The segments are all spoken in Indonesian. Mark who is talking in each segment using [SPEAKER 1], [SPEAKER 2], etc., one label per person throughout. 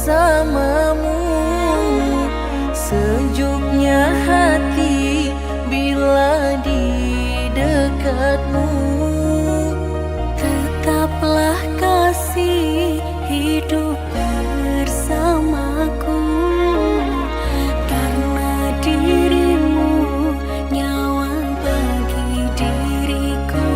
[SPEAKER 1] bersamamu. Sejuknya hati bila di dekatmu. Tetaplah kasih hidup bersamaku, karena dirimu nyawa bagi diriku.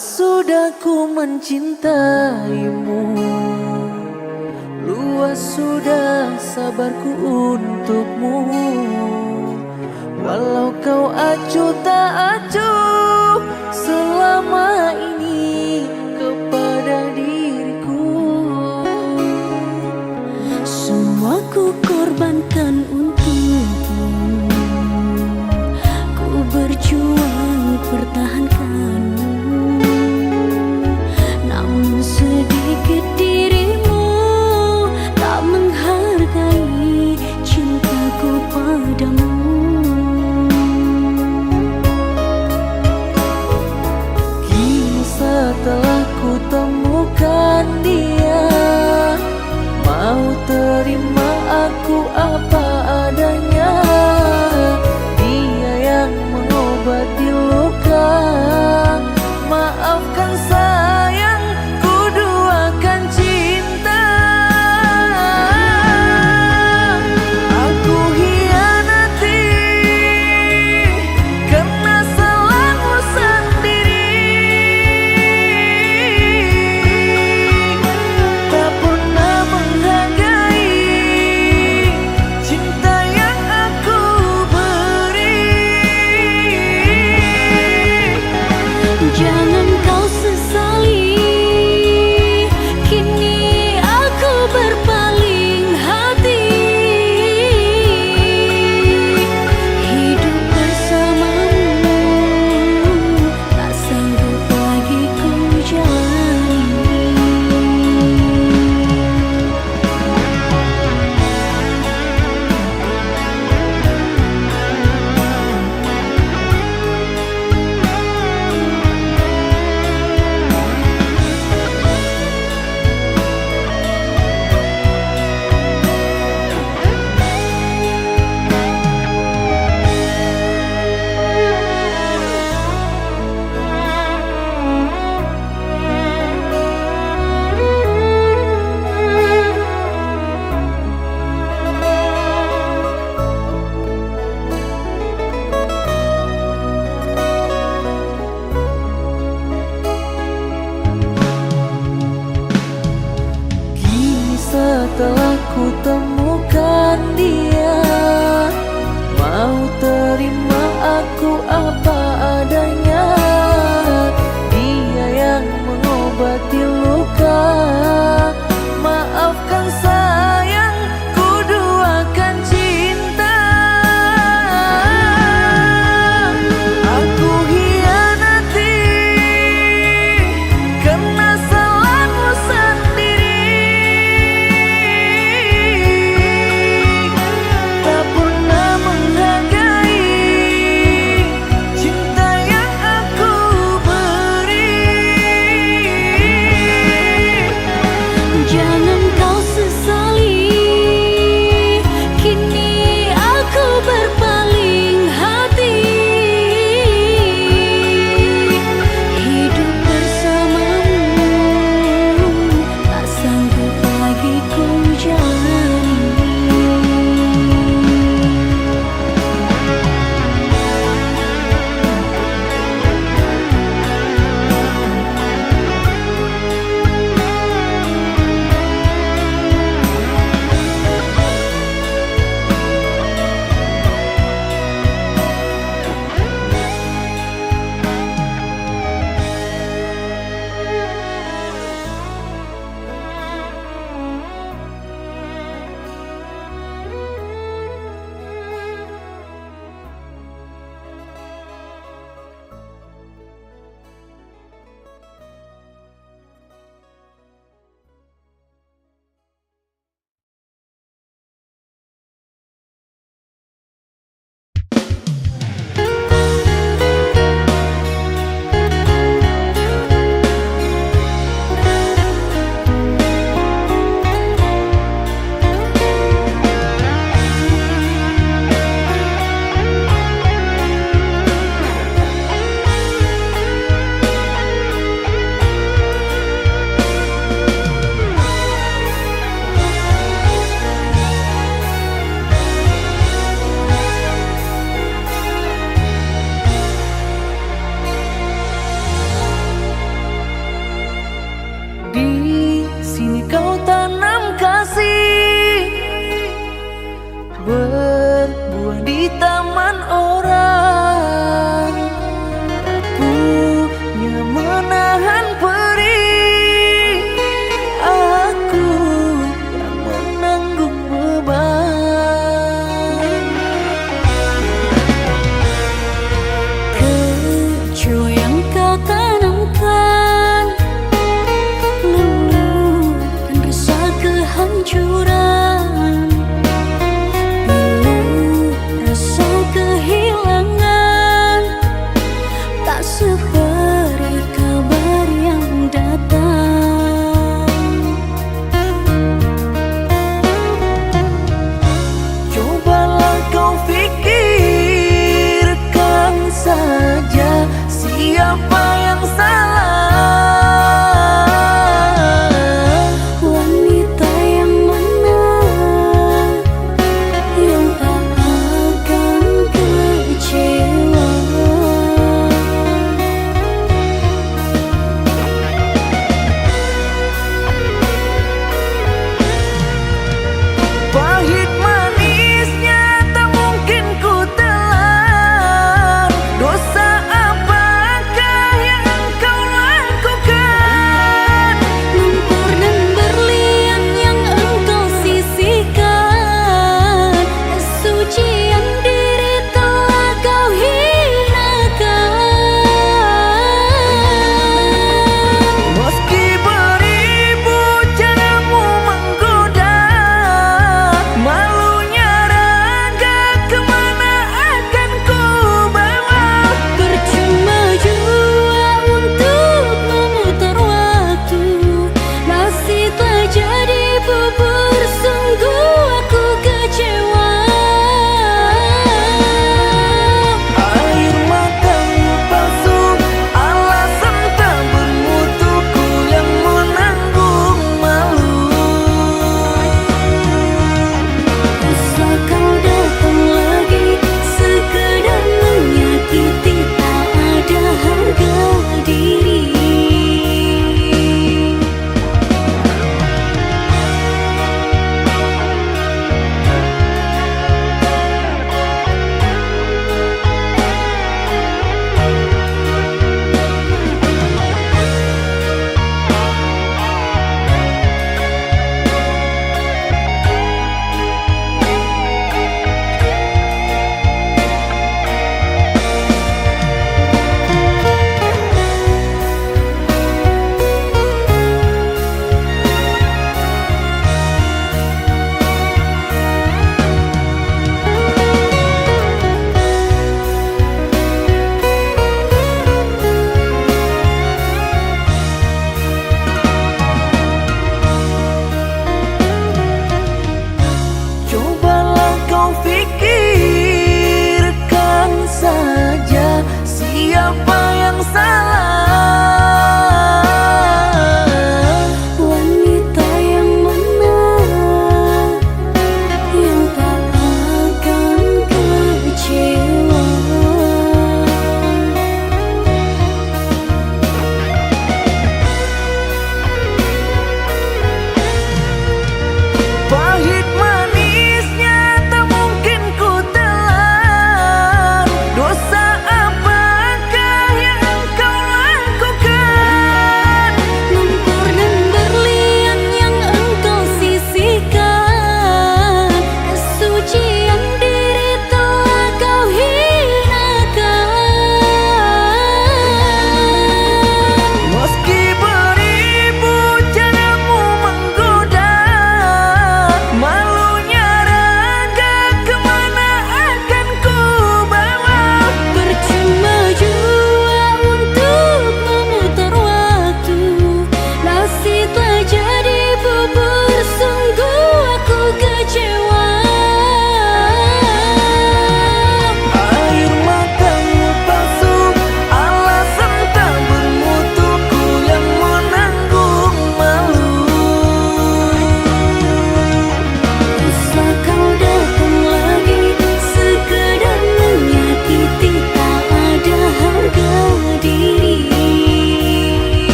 [SPEAKER 1] sudah ku mencintaimu, luas sudah sabarku untukmu. Walau kau acuh tak acuh selama ini kepada diriku. Semua ku korbankan untukmu, ku berjuang pertahankanmu. Namun sedikit dirimu tak menghargai cintaku padamu. Kini setelah ku temukan dia, mau terima aku apa adanya. Dia yang mengobati luka, maafkan sayang, ku duakan cinta. Aku hianati karena salahmu sendiri, tak pernah menghargai cinta yang aku beri. Jangan kau sesal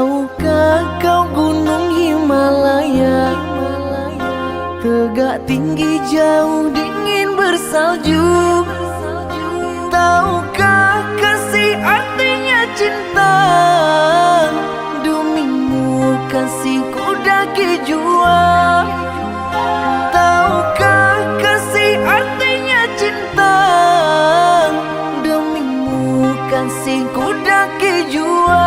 [SPEAKER 1] Tahukah kau gunung Himalaya tegak tinggi jauh dingin bersalju? Tahukah kasih artinya cinta? Demimu kasihku daki jua. Tahukah kasih artinya cinta? Demimu kasihku daki jua.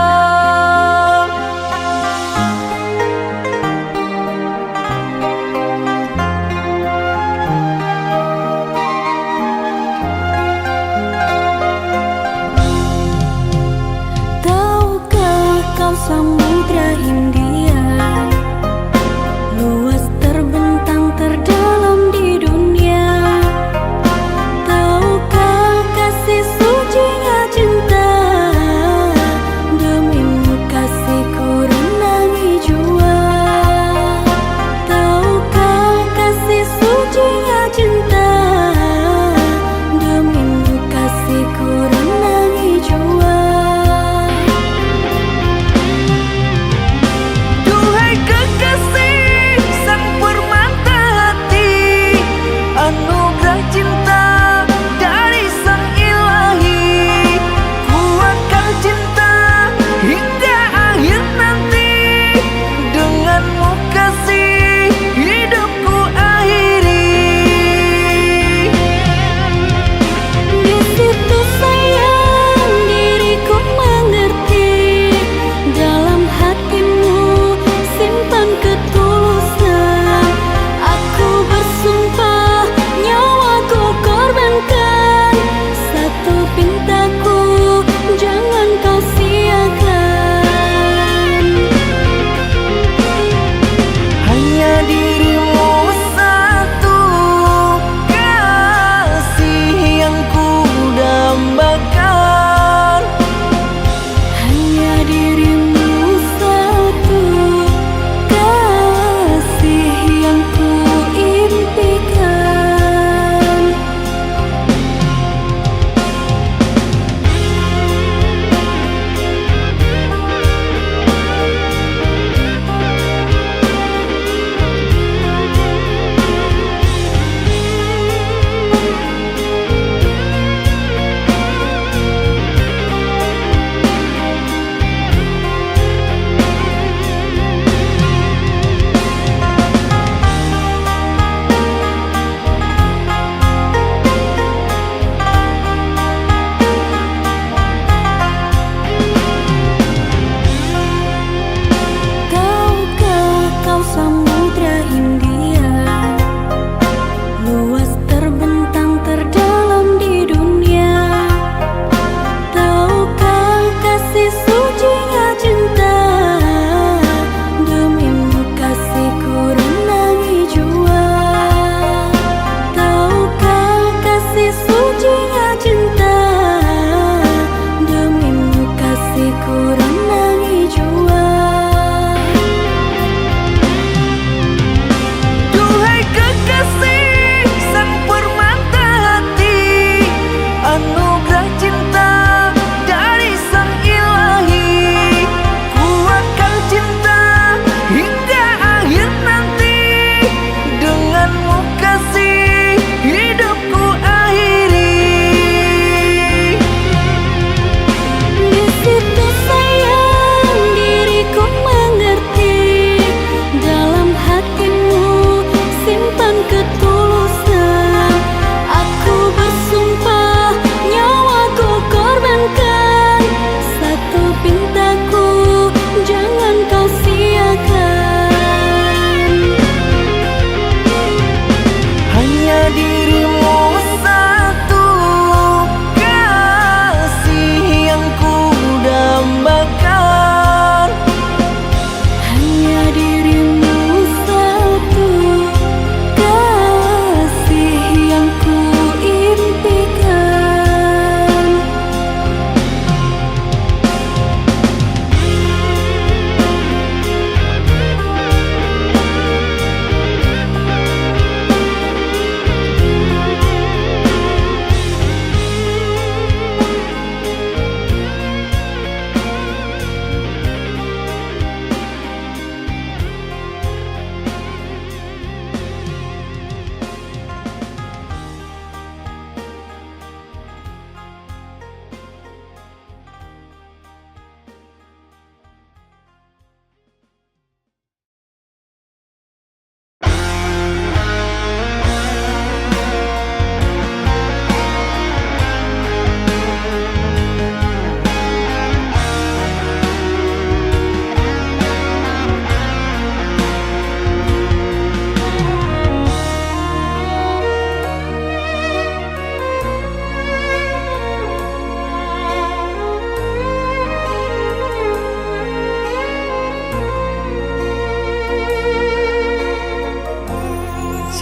[SPEAKER 2] Samudra Hindia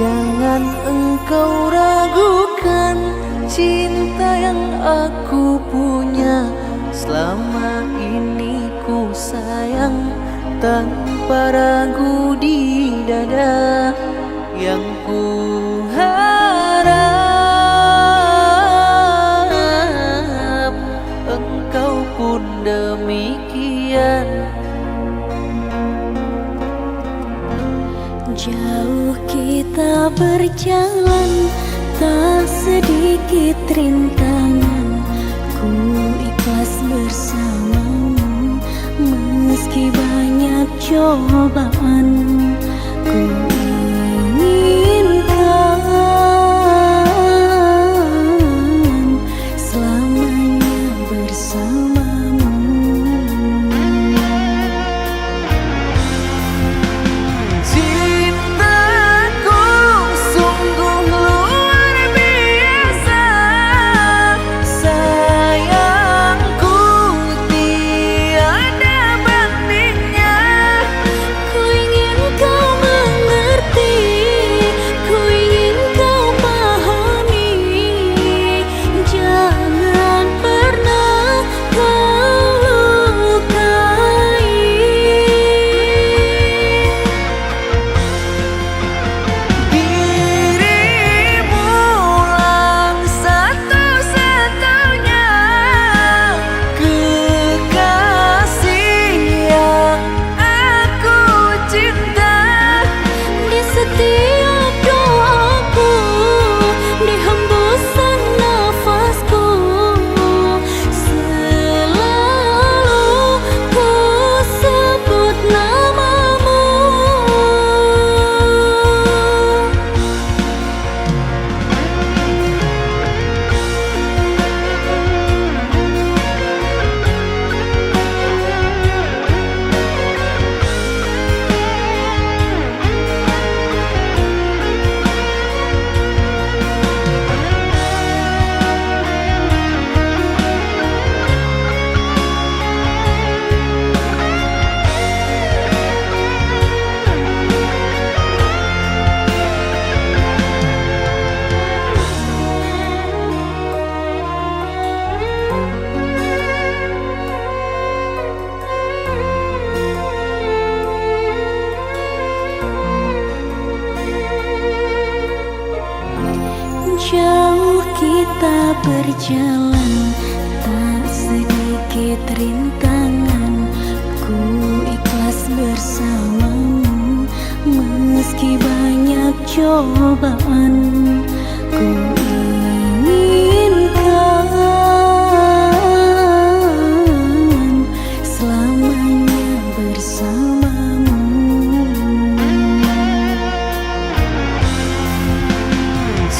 [SPEAKER 1] Jangan engkau ragukan cinta yang aku punya. Selama ini ku sayang tanpa ragu di dada. Yang ku harap engkau pun demikian.
[SPEAKER 2] Jauh kita berjalan, tak sedikit rintangan. Ku ikhlas bersamamu, meski banyak cobaan. Ku inginkan selamanya bersamamu.
[SPEAKER 1] Cintaku sungguh luar biasa, sayangku tiada bandingnya.
[SPEAKER 2] Ku ingin kau mengerti, ku ingin kau pahami. Jangan pernah kau lukai.
[SPEAKER 1] Dirimulah satu-satunya kekasih yang aku cinta.
[SPEAKER 2] Di setiap doaku, di hembusan nafasku, selalu ku sebut namamu. Jauh kita berjalan, tak sedikit rintangan. Ku ikhlas bersamamu, meski banyak cobaan. Ku inginkan selamanya bersamamu.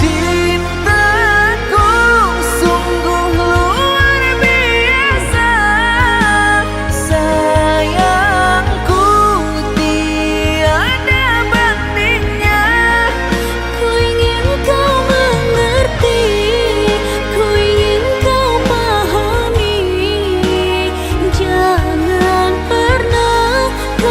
[SPEAKER 1] Cintaku sungguh luar biasa, sayangku tiada bandingnya.
[SPEAKER 2] Ku ingin kau mengerti, ku ingin kau pahami. Jangan pernah kau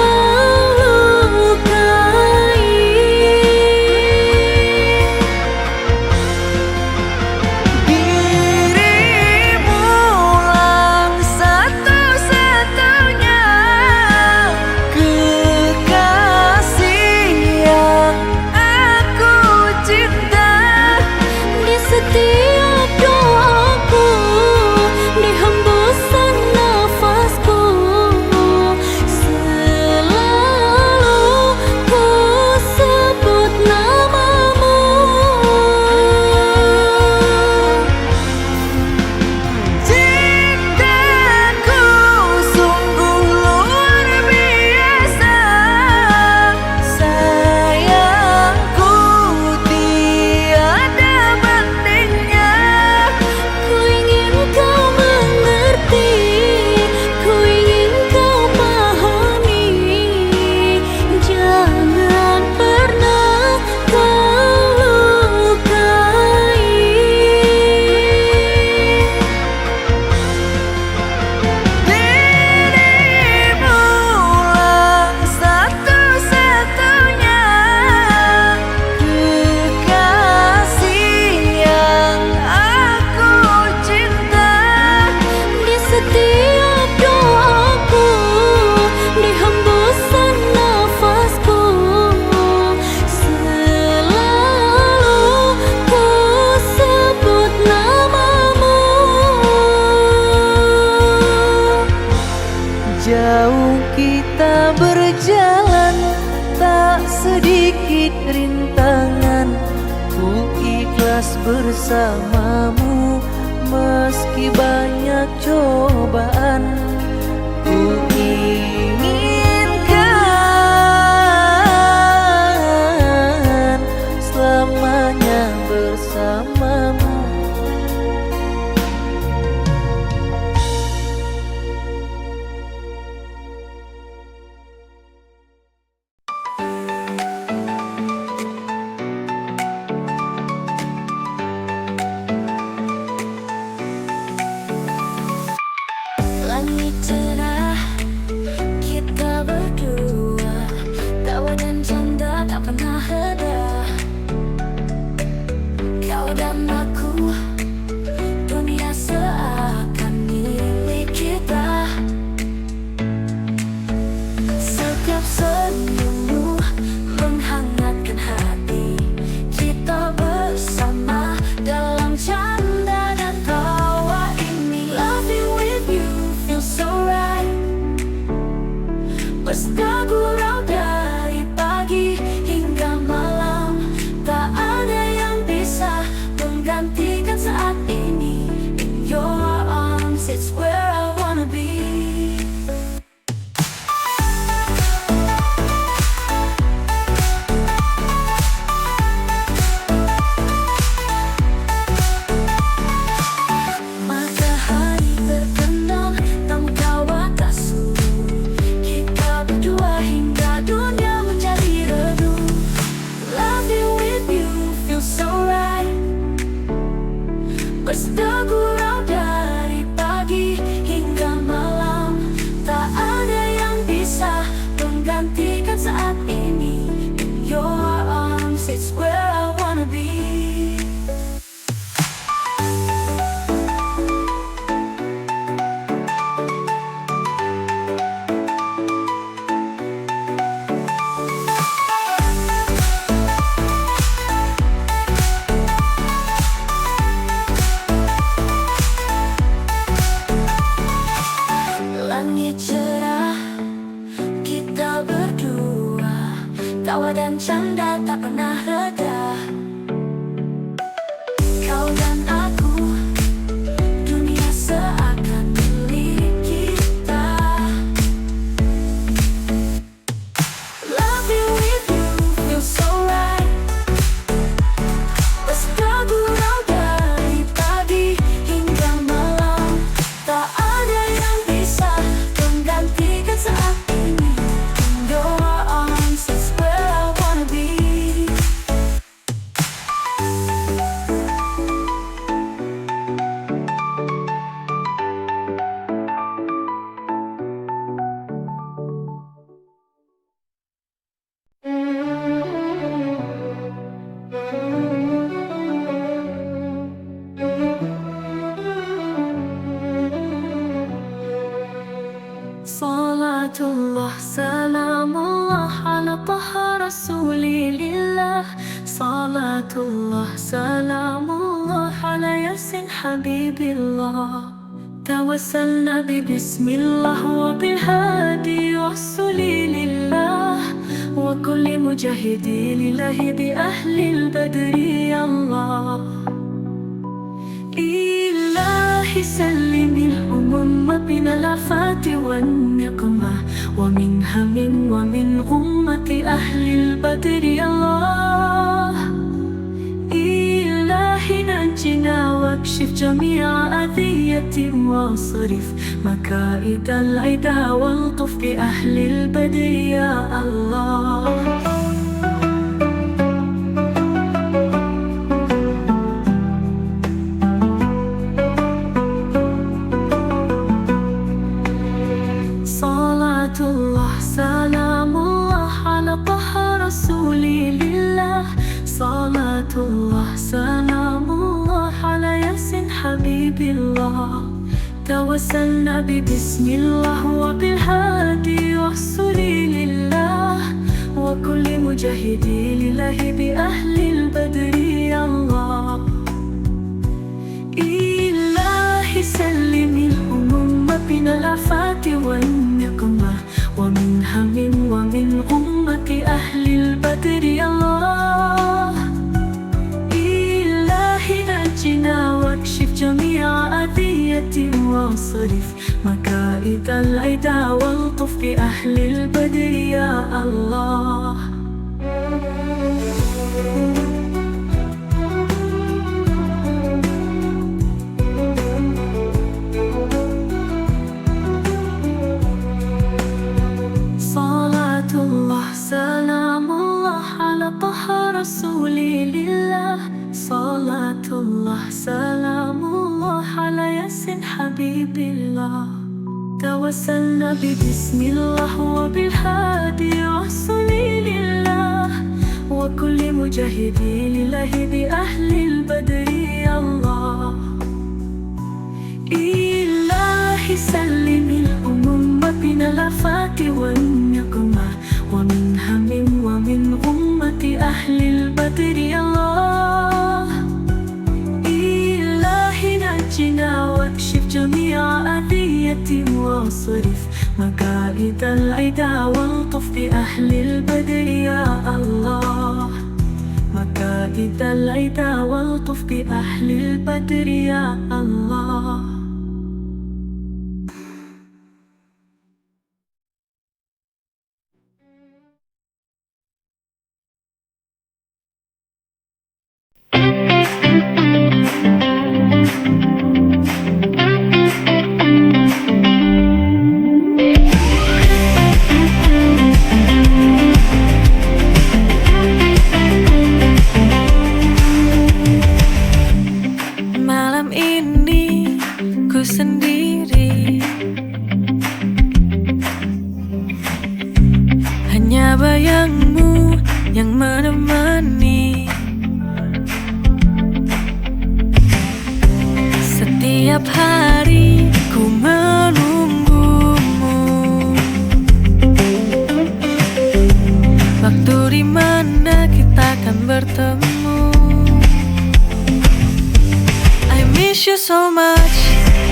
[SPEAKER 1] bukit rintangan, ku ikhlas bersamamu. Meski banyak cobaan, ku inginkan selamanya bersamamu.
[SPEAKER 2] Langit cerah, kita berdua, tawa dan canda tak pernah reda. Kau dan aku, dunia seakan milik kita. Setiap senyummu menghangatkan hati, kita bersama dalam canda dan tawa ini. Loving with you feels so right. Bersama gurau dari pagi hingga malam, tak ada yang bisa menggantikan saat ini. In your arms, it's where I wanna be. Matahari terbenam, namun kau atas suhu. Kita berdua hingga dunia menjadi redup. Loving with you feels so right. Bersama gurau dari pagi hingga malam, tak ada yang bisa menggantikan saat ini. In your arms, it's where I wanna be. Langit cerah, kita berdua, tawa dan canda tak pernah reda. Kau dan aku, dunia seakan milik kita. Loving with you feels so right. Bersama gurau dari pagi hingga malam, tak ada yang bisa menggantikan saat ini. In your arms, it's where I wanna be. Salatullah, salamullah ala taha rasulillah. Salatullah, salamullah ala yasin habibillah. Tawassalna bismillah wa bilhadi rasulillah, wa kulli mujahidi lillahi bi ahlil badri Allah. إلهي سلم الهموم من الآفات والنقمة، ومن هم ومن غمة أهل البدر الله. إلهي نجنا واكشف جميع أذية واصرف مكائد العدا والطف بأهل البدر يا الله. Salatullah, salamullah ala taha rasulillah. Salatullah, salamullah ala yasin habibillah. Tawassalna bismillah wa bilhadi rasulillah, wa kulli mujahidi lillahi bi ahlil badri Allah. Ilahi sallimil humumma binal afati wan niqmah, wa min hamin wa min ummati ahlil badri Allah. واصرف مكائد العدا والطف بأهل البدر يا الله. صلاة الله سلام الله على طه رسول الله. صلاة الله سلام الله على ياسين حبيب الله. توسلنا ببسم الله وبالهادي رسول الله وكل مجاهد لله بأهل البدر يا الله. إلهي سلم الأمم من الآفات والنقمة ومن هم ومن غمة أهل البدر يا الله. إلهي نجنا واكشف جميع أذية واصرف مكائد العدا والطف بأهل البدر يا الله. مكائد العدا والطف بأهل البدر يا الله.
[SPEAKER 1] Malam ini ku sendiri, hanya bayangmu yang menemani. Setiap hari ku menunggumu, waktu dimana kita akan bertemu. I miss you so much,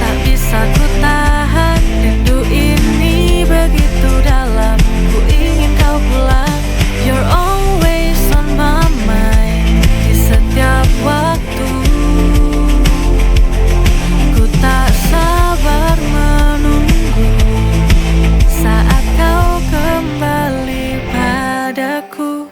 [SPEAKER 1] tak bisa ku tahan. Rindu ini begitu dalam, ku ingin kau pulang. You're always on my mind, di setiap waktu. Ku tak sabar menunggu saat kau kembali padaku.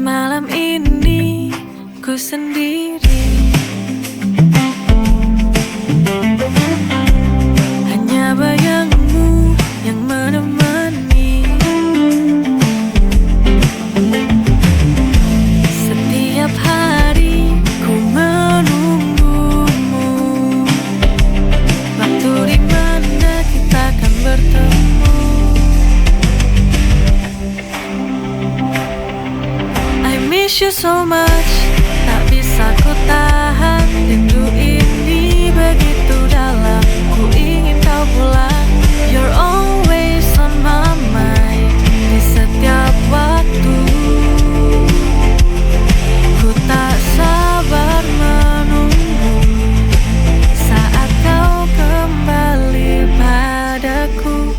[SPEAKER 1] Malam ini ku sendiri, hanya bayangmu yang menemani. Setiap hari ku menunggumu, waktu dimana kita akan bertemu. I miss you so much, tak bisa ku tahan. Rindu ini begitu dalam, ku ingin kau pulang. You're always on my mind, di setiap waktu. Ku tak sabar menunggu saat kau kembali padaku.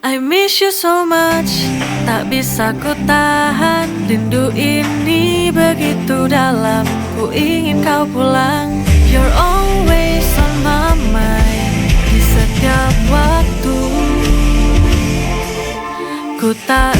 [SPEAKER 1] I miss you so much, tak bisa ku tahan. Rindu ini begitu dalam, ku ingin kau pulang. You're always on my mind, di setiap waktu. Ku tak